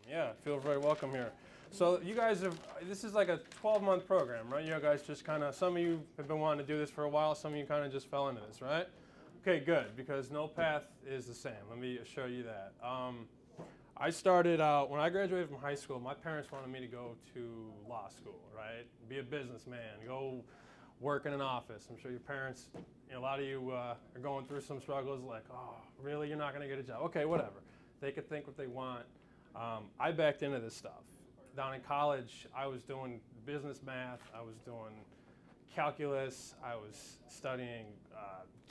Yeah, feel very welcome here. So you guys have, this is like a 12-month program, right? You guys just kind of, some of you have been wanting to do this for a while, some of you kind of just fell into this, right? Okay, good, because no path is the same. Let me assure you that. I started out, when I graduated from high school, my parents wanted me to go to law school, right? Be a businessman, go work in an office. I'm sure your parents, you know, a lot of you are going through some struggles like, oh, really, you're not going to get a job? Okay, whatever. They could think what they want. I backed into this stuff. Down in college, I was doing business math, I was doing calculus, I was studying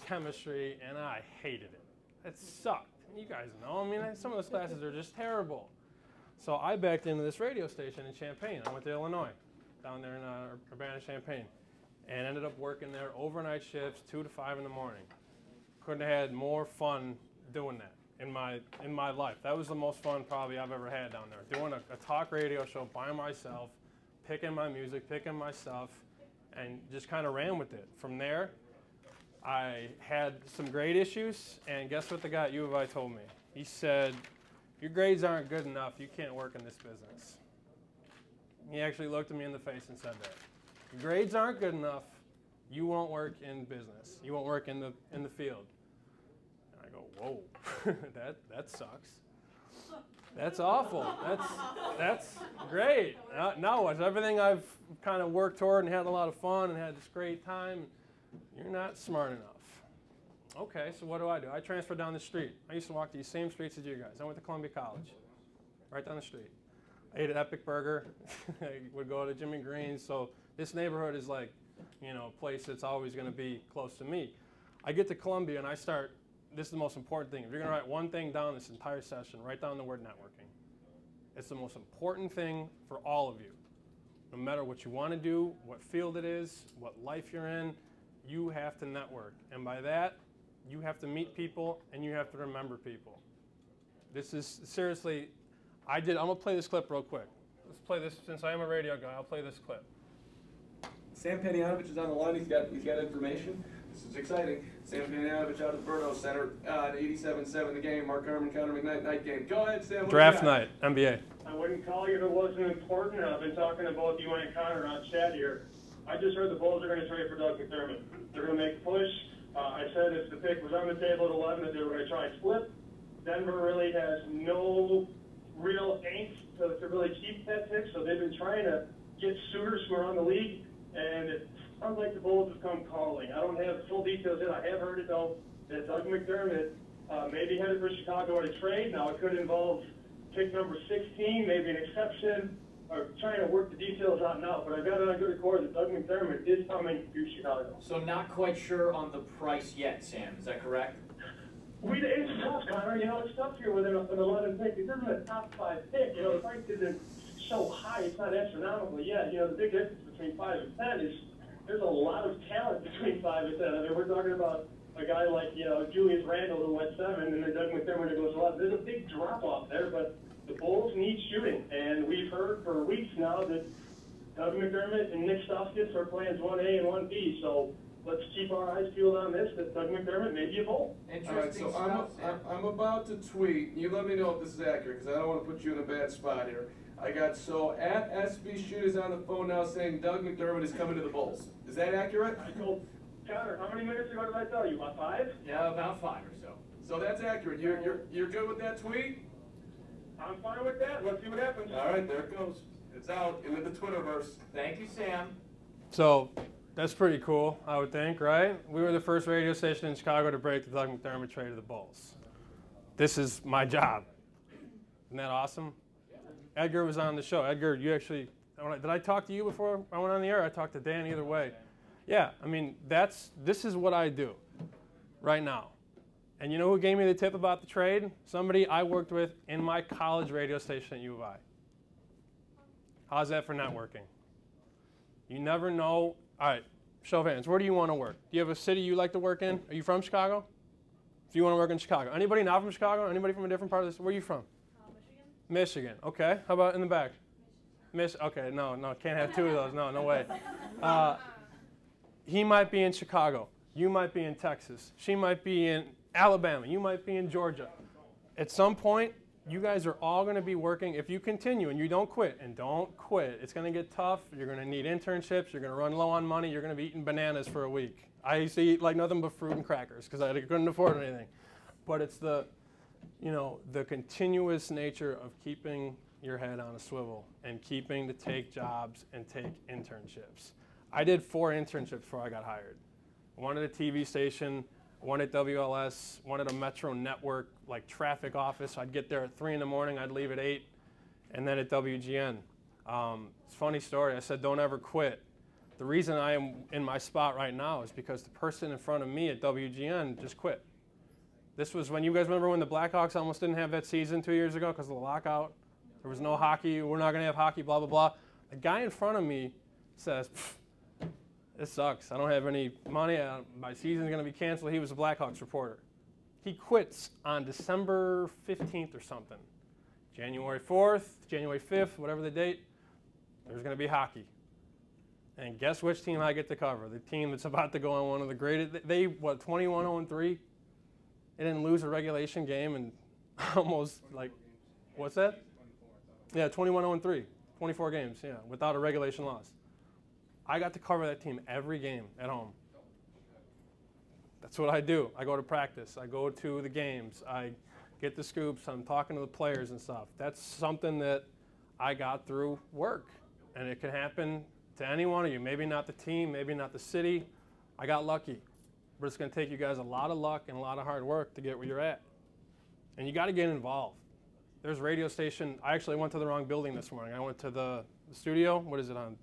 chemistry, and I hated it. It sucked. You guys know, I mean, some of those classes are just terrible. So I backed into this radio station in Champaign. I went to Illinois, down there in Urbana-Champaign, and ended up working there overnight shifts, 2 to 5 in the morning. Couldn't have had more fun doing that in my life. That was the most fun probably I've ever had down there. Doing a talk radio show by myself, picking my music, picking my stuff, and just kind of ran with it. From there, I had some grade issues, and guess what the guy at U of I told me? He said, your grades aren't good enough, you can't work in this business. He actually looked at me in the face and said that. Your grades aren't good enough, you won't work in business. You won't work in the field. And I go, whoa, that sucks. That's awful. That's great. Now what? Everything I've kind of worked toward and had a lot of fun and had this great time, you're not smart enough. Okay, so what do? I transferred down the street. I used to walk these same streets as you guys. I went to Columbia College, right down the street. I ate an Epic Burger. I would go to Jimmy Green's. So this neighborhood is like, you know, a place that's always going to be close to me. I get to Columbia and I start, this is the most important thing. If you're going to write one thing down this entire session, write down the word networking. It's the most important thing for all of you. No matter what you want to do, what field it is, what life you're in, you have to network. And by that, you have to meet people and you have to remember people. This is, seriously, I'm going to play this clip real quick. Let's play this, since I am a radio guy, I'll play this clip. Sam Panayotovich is on the line, he's got information. This is exciting. Sam Panayotovich out of the Burno Center, 87-7 the game, Mark Harmon, Connor McKnight, night game. Go ahead, Sam. Draft night, NBA. I wouldn't call you if it wasn't important. I've been talking about you and Connor on chat here. I just heard the Bulls are going to trade for Doug McDermott. They're going to make a push. I said if the pick was on the table at 11 that they were going to try and flip. Denver really has no real angst to really keep that pick, so they've been trying to get suitors from around the league, and it sounds like the Bulls have come calling. I don't have full details yet. I have heard it, though, that Doug McDermott may be headed for Chicago in a trade. Now, it could involve pick number 16, maybe an exception, or trying to work the details out now, but I've got it on good record that Doug McDermott is coming to Chicago. So not quite sure on the price yet, Sam, is that correct? It's tough, Connor. You know, it's tough here with an 11 pick. This isn't a top 5 pick. You know, the price isn't so high. It's not astronomical yet. You know, the big difference between 5 and 10 is there's a lot of talent between 5 and 10. I mean, we're talking about a guy like, you know, Julius Randle who went 7, and then Doug McDermott who goes 11. There's a big drop-off there, but the Bulls need shooting, and we've heard for weeks now that Doug McDermott and Nick Stauskas are plans 1A and 1B, so let's keep our eyes peeled on this, that Doug McDermott may be a Bull. All right, so I'm about to tweet. You let me know if this is accurate, because I don't want to put you in a bad spot here. I got, so at SB Shoot is on the phone now saying Doug McDermott is coming to the Bulls. Is that accurate? I told Connor, how many minutes ago did I tell you? About 5? Yeah, about 5 or so. So that's accurate. You're good with that tweet? I'm fine with that. Let's see what happens. All right, there it goes. It's out into the Twitterverse. Thank you, Sam. So that's pretty cool, I would think, right? We were the first radio station in Chicago to break the Doug McDermott trade to the Bulls. This is my job. Isn't that awesome? Edgar was on the show. Edgar, you actually, did I talk to you before I went on the air? I talked to Dan either way. Yeah, I mean, this is what I do right now. And you know who gave me the tip about the trade? Somebody I worked with in my college radio station at U of I. How's that for networking? You never know. All right, show of hands. Where do you want to work? Do you have a city you like to work in? Are you from Chicago? If you want to work in Chicago. Anybody not from Chicago? Anybody from a different part of this? Where are you from? Michigan. Michigan. Okay. How about in the back? Okay, no, can't have 2 of those. No way. He might be in Chicago. You might be in Texas. She might be in Alabama. You might be in Georgia. At some point, you guys are all going to be working, if you continue and you don't quit, and don't quit, it's going to get tough. You're going to need internships. You're going to run low on money. You're going to be eating bananas for a week. I used to eat like nothing but fruit and crackers because I couldn't afford anything. But it's the continuous nature of keeping your head on a swivel and keeping to take jobs and take internships. I did 4 internships before I got hired. One at a TV station, one at WLS, one at a Metro network, like traffic office. I'd get there at 3 in the morning, I'd leave at 8, and then at WGN. It's a funny story. I said, don't ever quit. The reason I am in my spot right now is because the person in front of me at WGN just quit. This was when, you guys remember when the Blackhawks almost didn't have that season 2 years ago because of the lockout? There was no hockey, we're not going to have hockey, blah, blah, blah. The guy in front of me says, this sucks. I don't have any money. My season's going to be canceled. He was a Blackhawks reporter. He quits on December 15th or something. January 4th, January 5th, whatever the date, there's going to be hockey. And guess which team I get to cover? The team that's about to go on one of the greatest. They, what, 21-0-3? They didn't lose a regulation game and almost like, what's that? Yeah, 21-0-3, 24 games, yeah, without a regulation loss. I got to cover that team every game at home. That's what I do. I go to practice. I go to the games. I get the scoops. I'm talking to the players and stuff. That's something that I got through work. And it can happen to any one of you. Maybe not the team, maybe not the city. I got lucky. But it's going to take you guys a lot of luck and a lot of hard work to get where you're at. And you got to get involved. There's a radio station. I actually went to the wrong building this morning. I went to the studio. What is it on?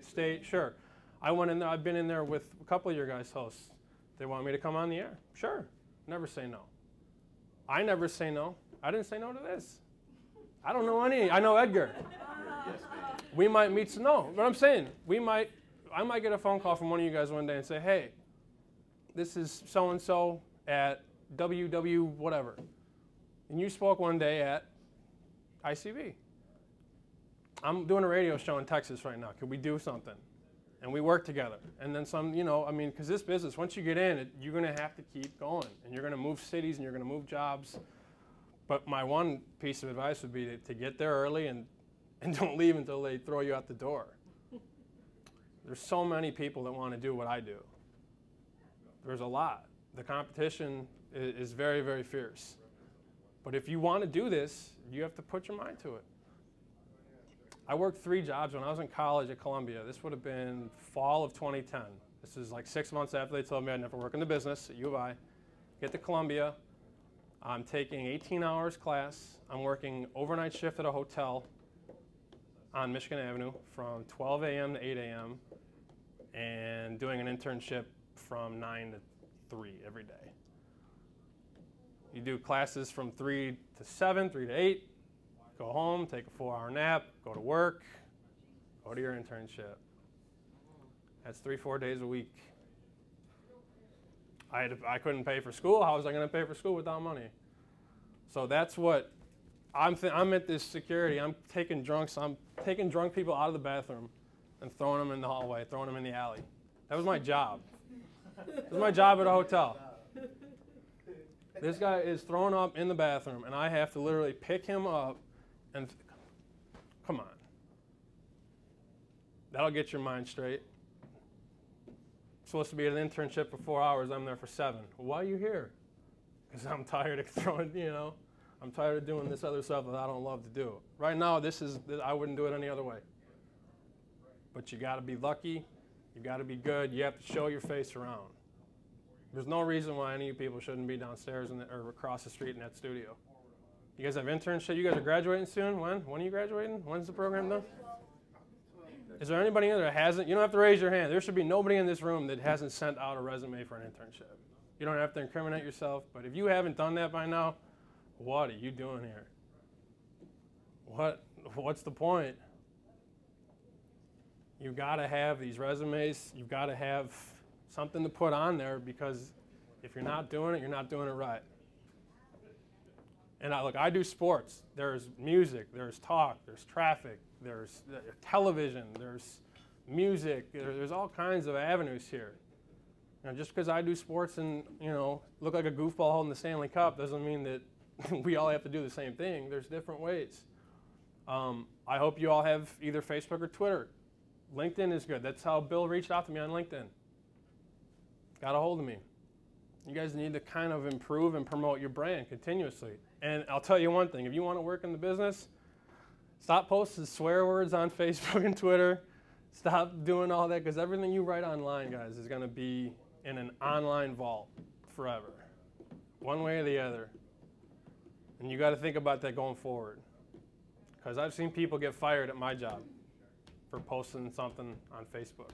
State, sure. I went in there. I've been in there with a couple of your guys' hosts. They want me to come on the air. Sure. Never say no. I never say no. I didn't say no to this. I don't know any. I know Edgar. We might meet some. No, but I'm saying I might get a phone call from one of you guys one day and say, hey, this is so and so at WW whatever, and you spoke one day at ICB. I'm doing a radio show in Texas right now. Could we do something? And we work together. And then some, I mean, because this business, once you get in, you're going to have to keep going. And you're going to move cities and you're going to move jobs. But my one piece of advice would be to get there early and don't leave until they throw you out the door. There's so many people that want to do what I do. There's a lot. The competition is very, very fierce. But if you want to do this, you have to put your mind to it. I worked 3 jobs when I was in college at Columbia. This would have been fall of 2010. This is like 6 months after they told me I'd never work in the business at U of I. Get to Columbia. I'm taking 18 hours class. I'm working overnight shift at a hotel on Michigan Avenue from 12 a.m. to 8 a.m. and doing an internship from 9 to 3 every day. You do classes from 3 to 7, 3 to 8. Go home, take a 4-hour nap, go to work, go to your internship. That's 3-4 days a week. I couldn't pay for school. How was I going to pay for school without money? So that's what I'm at this security. I'm taking drunk people out of the bathroom and throwing them in the hallway, throwing them in the alley. That was my job. That was my job at a hotel. This guy is thrown up in the bathroom, and I have to literally pick him up. And come on. That'll get your mind straight. I'm supposed to be at an internship for 4 hours. I'm there for 7. Well, why are you here? Because I'm tired of throwing, I'm tired of doing this other stuff that I don't love to do. Right now, I wouldn't do it any other way. But you got to be lucky. You got to be good. You have to show your face around. There's no reason why any of you people shouldn't be downstairs or across the street in that studio. You guys have internship? You guys are graduating soon? When? When are you graduating? When's the program done? Is there anybody in there that hasn't? You don't have to raise your hand. There should be nobody in this room that hasn't sent out a resume for an internship. You don't have to incriminate yourself, but if you haven't done that by now, what are you doing here? What's the point? You've got to have these resumes. You've got to have something to put on there, because if you're not doing it, you're not doing it right. And look, I do sports. There's music, there's talk, there's traffic, there's television, there's music. There's all kinds of avenues here. Just because I do sports and look like a goofball holding the Stanley Cup doesn't mean that we all have to do the same thing. There's different ways. I hope you all have either Facebook or Twitter. LinkedIn is good. That's how Bill reached out to me on LinkedIn. Got a hold of me. You guys need to kind of improve and promote your brand continuously. And I'll tell you one thing, if you want to work in the business, stop posting swear words on Facebook and Twitter. Stop doing all that, because everything you write online, guys, is going to be in an online vault forever, one way or the other. And you got to think about that going forward, because I've seen people get fired at my job for posting something on Facebook.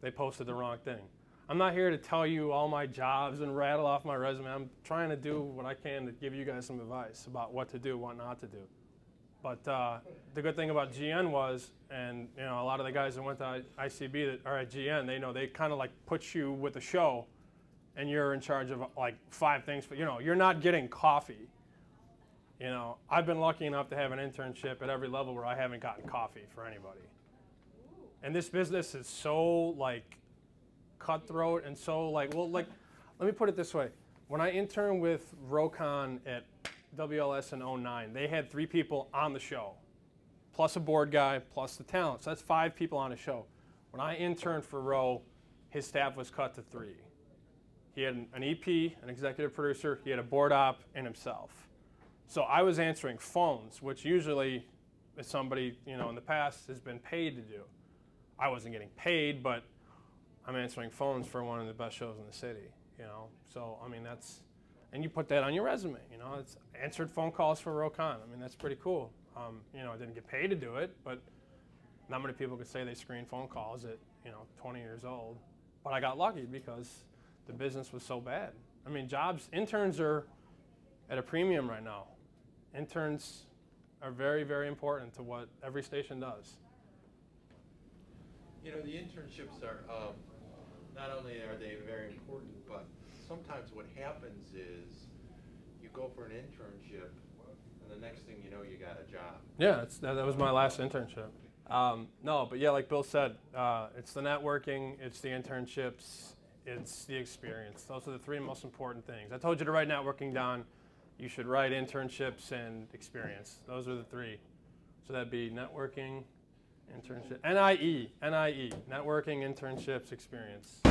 They posted the wrong thing. I'm not here to tell you all my jobs and rattle off my resume. I'm trying to do what I can to give you guys some advice about what to do, what not to do. But the good thing about GN was, and you know, a lot of the guys that went to ICB that are at GN, they know they kind of like put you with a show, and you're in charge of like 5 things. But you know, you're not getting coffee. You know, I've been lucky enough to have an internship at every level where I haven't gotten coffee for anybody. And this business is so like cutthroat and so like, well, like, let me put it this way. When I interned with Rocon at WLS in 09, they had 3 people on the show, plus a board guy, plus the talent. So that's 5 people on a show. When I interned for Roe, his staff was cut to 3. He had an EP, an executive producer, he had a board op, and himself. So I was answering phones, which usually is somebody, you know, in the past has been paid to do. I wasn't getting paid, but I'm answering phones for one of the best shows in the city, you know. So, I mean, that's, and you put that on your resume, you know. It's answered phone calls for Rocon. I mean, that's pretty cool. You know, I didn't get paid to do it, but not many people could say they screened phone calls at, you know, 20 years old. But I got lucky because the business was so bad. I mean, interns are at a premium right now. Interns are very, very important to what every station does. You know, the internships are, not only are they very important, but sometimes what happens is you go for an internship, and the next thing you know, you got a job. Yeah, that was my last internship. No, but yeah, like Bill said, it's the networking, it's the internships, it's the experience. Those are the 3 most important things. I told you to write networking down. You should write internships and experience. Those are the 3. So that'd be networking, internship, NIE, networking, internships, experience.